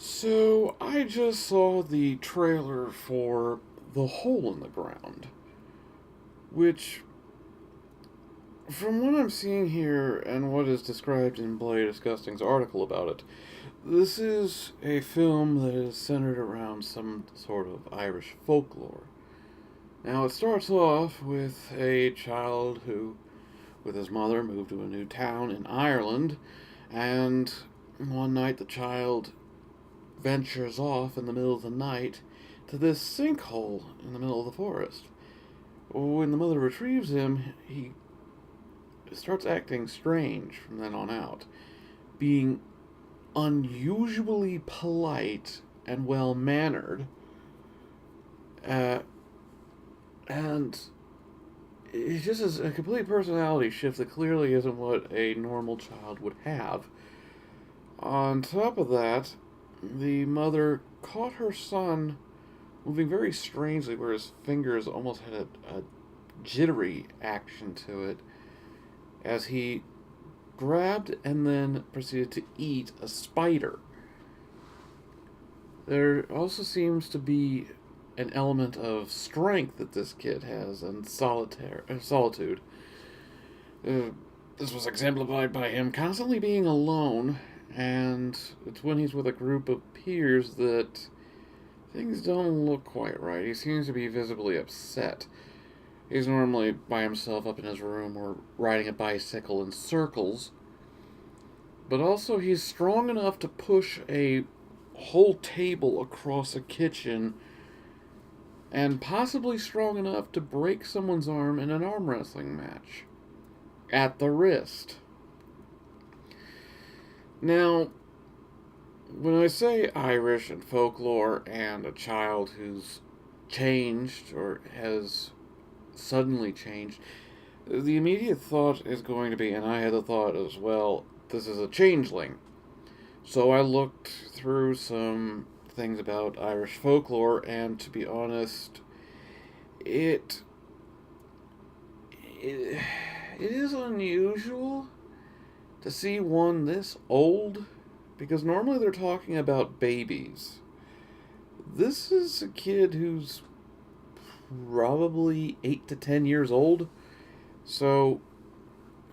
So, I just saw the trailer for The Hole in the Ground, which, from what I'm seeing here and what is described in Bloody Disgusting's article about it, this is a film that is centered around some sort of Irish folklore. Now, it starts off with a child who, with his mother, moved to a new town in Ireland, and one night the child ventures off in the middle of the night to this sinkhole in the middle of the forest. When the mother retrieves him, he starts acting strange from then on out, being unusually polite and well mannered, uh, and it just is a complete personality shift that clearly isn't what a normal child would have. On top of that, the mother caught her son moving very strangely, where his fingers almost had a jittery action to it, as he grabbed and then proceeded to eat a spider. There also seems to be an element of strength that this kid has and solitude. Uh, this was exemplified by him constantly being alone, and it's when he's with a group of peers that things don't look quite right. He seems to be visibly upset. He's normally by himself up in his room or riding a bicycle in circles, but also he's strong enough to push a whole table across a kitchen and possibly strong enough to break someone's arm in an arm wrestling match at the wrist. Now, when I say Irish and folklore and a child who's changed or has suddenly changed, the immediate thought is going to be, and I had the thought as well, this is a changeling. So I looked through some things about Irish folklore, and to be honest, it it, it is unusual to see one this old, because normally they're talking about babies. This is a kid who's probably 8 to 10 years old, so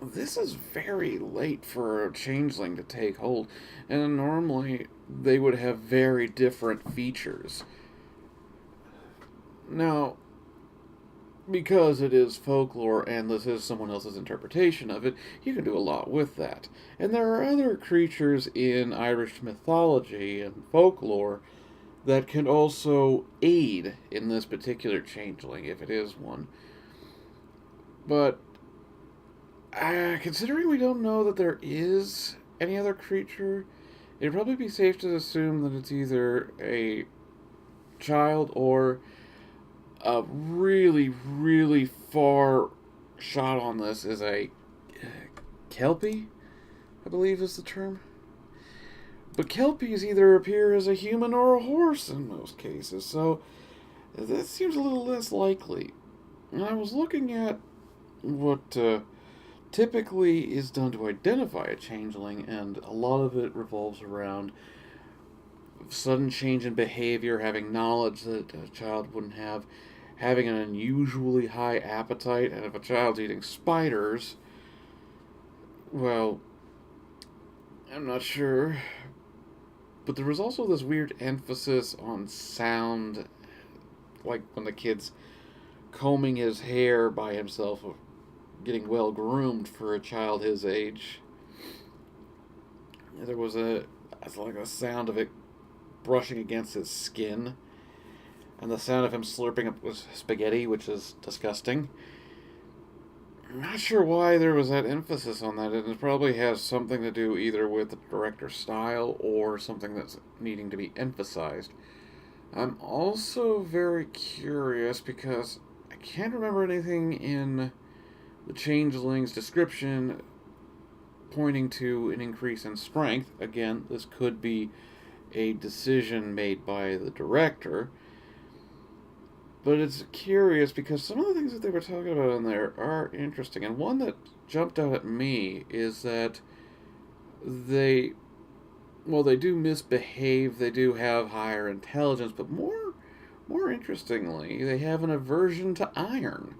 this is very late for a changeling to take hold, and normally they would have very different features. Now, because it is folklore and this is someone else's interpretation of it, you can do a lot with that. And there are other creatures in Irish mythology and folklore that can also aid in this particular changeling, if it is one. But considering we don't know that there is any other creature, it'd probably be safe to assume that it's either a child or a really, really far shot on this is a Kelpie, I believe is the term. But Kelpies either appear as a human or a horse in most cases, so that seems a little less likely. And I was looking at what typically is done to identify a changeling, and a lot of it revolves around sudden change in behavior, having knowledge that a child wouldn't have, having an unusually high appetite, and if a child's eating spiders, well, I'm not sure. But there was also this weird emphasis on sound, like when the kid's combing his hair by himself, getting well groomed for a child his age. There was like a sound of it brushing against his skin, and the sound of him slurping up was spaghetti, which is disgusting. I'm not sure why there was that emphasis on that. It probably has something to do either with the director's style or something that's needing to be emphasized. I'm also very curious because I can't remember anything in the changeling's description pointing to an increase in strength. Again, this could be a decision made by the director. But it's curious because some of the things that they were talking about in there are interesting. And one that jumped out at me is that they well, they do misbehave, they do have higher intelligence, but more interestingly, they have an aversion to iron.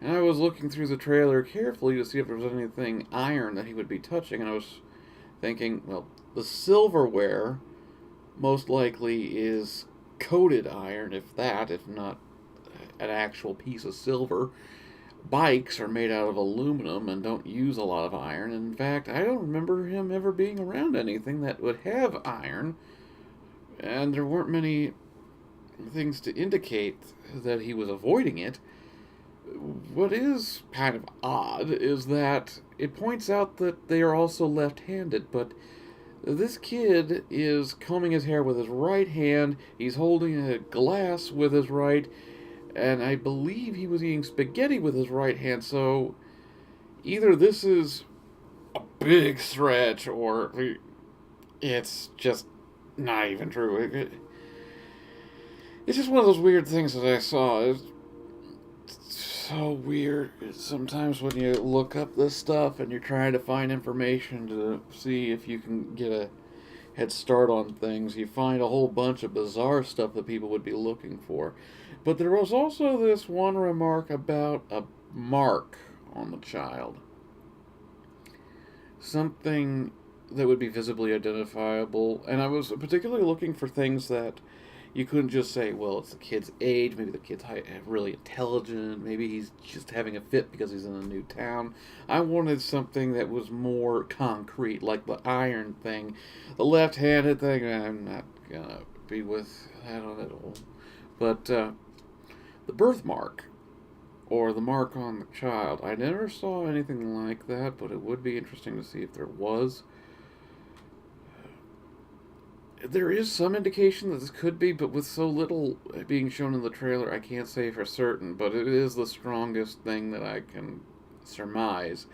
And I was looking through the trailer carefully to see if there was anything iron that he would be touching, and I was thinking, well, the silverware most likely is coated iron, if not an actual piece of silver. Bikes are made out of aluminum and don't use a lot of iron. In fact, I don't remember him ever being around anything that would have iron, and there weren't many things to indicate that he was avoiding it. What is kind of odd is that it points out that they are also left handed, but this kid is combing his hair with his right hand, he's holding a glass with his right, and I believe he was eating spaghetti with his right hand, so either this is a big stretch or it's just not even true. It's just one of those weird things that I saw. It's so weird. Sometimes when you look up this stuff and you're trying to find information to see if you can get a head start on things, you find a whole bunch of bizarre stuff that people would be looking for. But there was also this one remark about a mark on the child. Something that would be visibly identifiable. And I was particularly looking for things that you couldn't just say, well, it's the kid's age, maybe the kid's really intelligent, maybe he's just having a fit because he's in a new town. I wanted something that was more concrete, like the iron thing. The left-handed thing, I'm not gonna be with that on at all. But the birthmark, or the mark on the child, I never saw anything like that, but it would be interesting to see if there was. There is some indication that this could be, but with so little being shown in the trailer, I can't say for certain. But it is the strongest thing that I can surmise.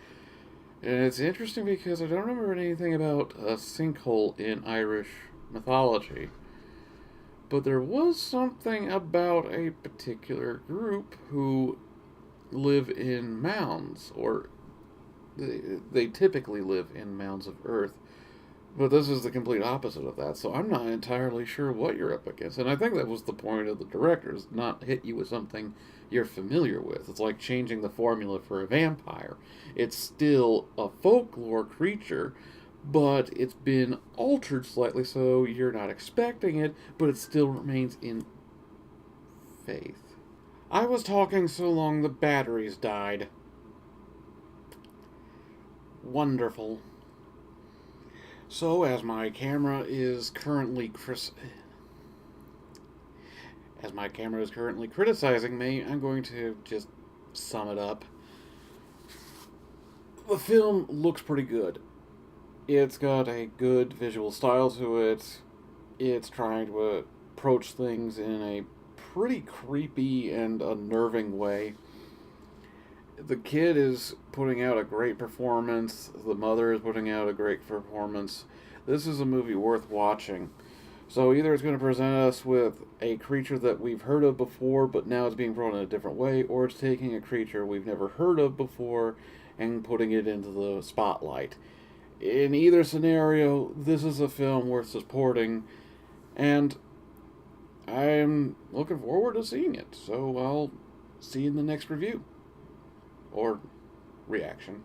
And it's interesting because I don't remember anything about a sinkhole in Irish mythology. But there was something about a particular group who live in mounds, or they typically live in mounds of earth. But this is the complete opposite of that, so I'm not entirely sure what you're up against. And I think that was the point of the directors, not hit you with something you're familiar with. It's like changing the formula for a vampire. It's still a folklore creature, but it's been altered slightly so you're not expecting it, but it still remains in faith. I was talking so long the batteries died. Wonderful. So, as my camera is currently criticizing me, I'm going to just sum it up. The film looks pretty good. It's got a good visual style to it. It's trying to approach things in a pretty creepy and unnerving way. The kid is putting out a great performance. The mother is putting out a great performance. This is a movie worth watching. So either it's going to present us with a creature that we've heard of before, but now it's being brought in a different way, or it's taking a creature we've never heard of before and putting it into the spotlight. In either scenario, this is a film worth supporting, and I'm looking forward to seeing it. So I'll see you in the next review. Or reaction.